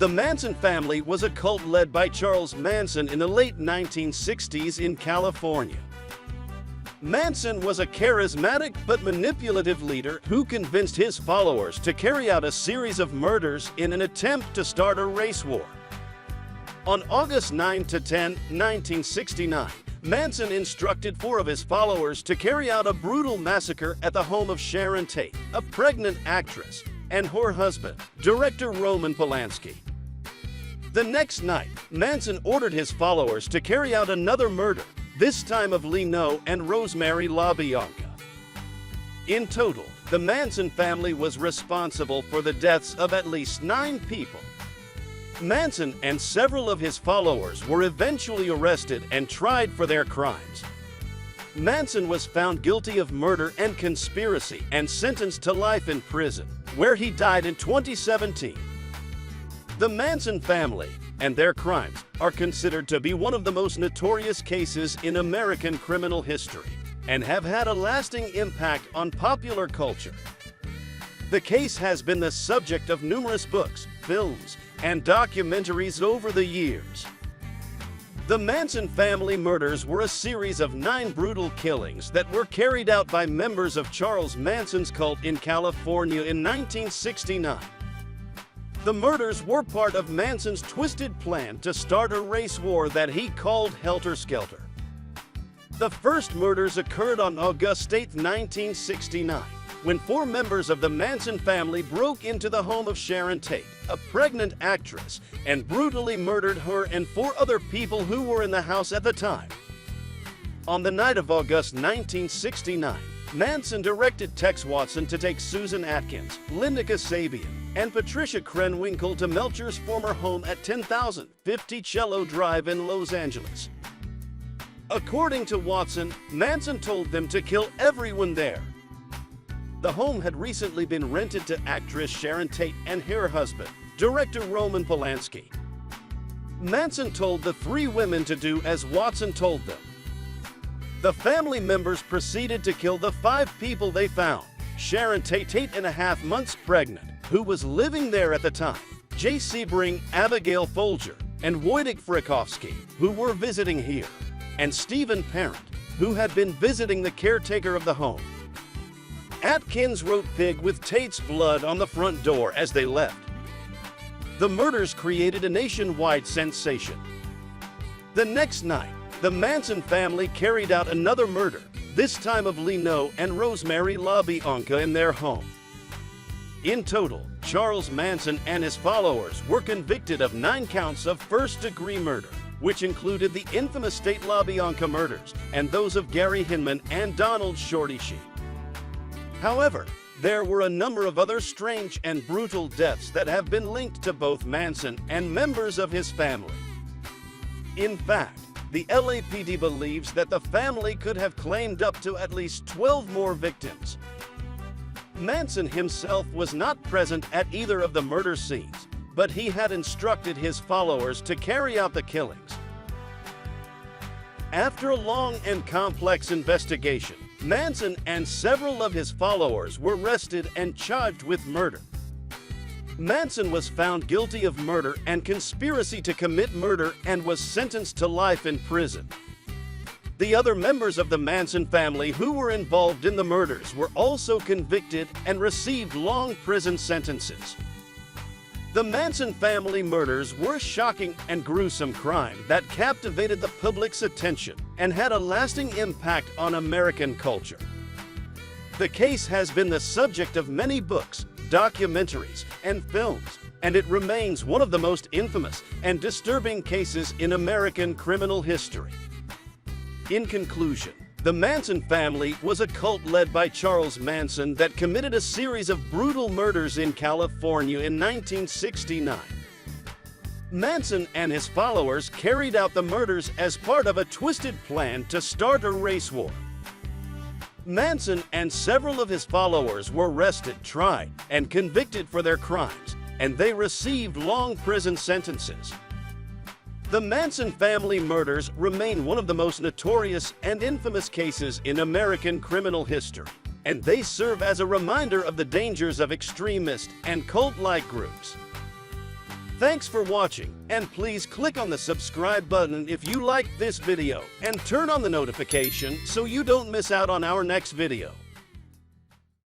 The Manson family was a cult led by Charles Manson in the late 1960s in California. Manson was a charismatic but manipulative leader who convinced his followers to carry out a series of murders in an attempt to start a race war. On August 9–10, 1969, Manson instructed 4 of his followers to carry out a brutal massacre at the home of Sharon Tate, a pregnant actress, and her husband, director Roman Polanski. The next night, Manson ordered his followers to carry out another murder, this time of Leno and Rosemary LaBianca. In total, the Manson family was responsible for the deaths of at least 9 people. Manson and several of his followers were eventually arrested and tried for their crimes. Manson was found guilty of murder and conspiracy and sentenced to life in prison, where he died in 2017. The Manson family and their crimes are considered to be one of the most notorious cases in American criminal history and have had a lasting impact on popular culture. The case has been the subject of numerous books, films, and documentaries over the years. The Manson family murders were a series of 9 brutal killings that were carried out by members of Charles Manson's cult in California in 1969. The murders were part of Manson's twisted plan to start a race war that he called Helter Skelter. The first murders occurred on August 8, 1969, when 4 members of the Manson family broke into the home of Sharon Tate, a pregnant actress, and brutally murdered her and 4 other people who were in the house at the time. On the night of August 1969, Manson directed Tex Watson to take Susan Atkins, Linda Kasabian, and Patricia Krenwinkel to Melcher's former home at 10,050 Cello Drive in Los Angeles. According to Watson, Manson told them to kill everyone there. The home had recently been rented to actress Sharon Tate and her husband, director Roman Polanski. Manson told the 3 women to do as Watson told them. The family members proceeded to kill the 5 people they found: Sharon Tate, 8.5 months pregnant, who was living there at the time, Jay Sebring, Abigail Folger, and Wojtek Frykowski, who were visiting here, and Stephen Parent, who had been visiting the caretaker of the home. Atkins wrote "Pig" with Tate's blood on the front door as they left. The murders created a nationwide sensation. The next night, the Manson family carried out another murder, this time of Leno and Rosemary LaBianca in their home. In total, Charles Manson and his followers were convicted of 9 counts of first-degree murder, which included the infamous Tate LaBianca murders and those of Gary Hinman and Donald Shorty Sheep. However, there were a number of other strange and brutal deaths that have been linked to both Manson and members of his family. In fact, the LAPD believes that the family could have claimed up to at least 12 more victims. Manson himself was not present at either of the murder scenes, but he had instructed his followers to carry out the killings. After a long and complex investigation, Manson and several of his followers were arrested and charged with murder. Manson was found guilty of murder and conspiracy to commit murder and was sentenced to life in prison. The other members of the Manson family who were involved in the murders were also convicted and received long prison sentences. The Manson family murders were a shocking and gruesome crime that captivated the public's attention and had a lasting impact on American culture. The case has been the subject of many books, documentaries, and films, and it remains one of the most infamous and disturbing cases in American criminal history. In conclusion, the Manson family was a cult led by Charles Manson that committed a series of brutal murders in California in 1969. Manson and his followers carried out the murders as part of a twisted plan to start a race war. Manson and several of his followers were arrested, tried, and convicted for their crimes, and they received long prison sentences. The Manson family murders remain one of the most notorious and infamous cases in American criminal history, and they serve as a reminder of the dangers of extremist and cult-like groups. Thanks for watching, and please click on the subscribe button if you liked this video, and turn on the notification so you don't miss out on our next video.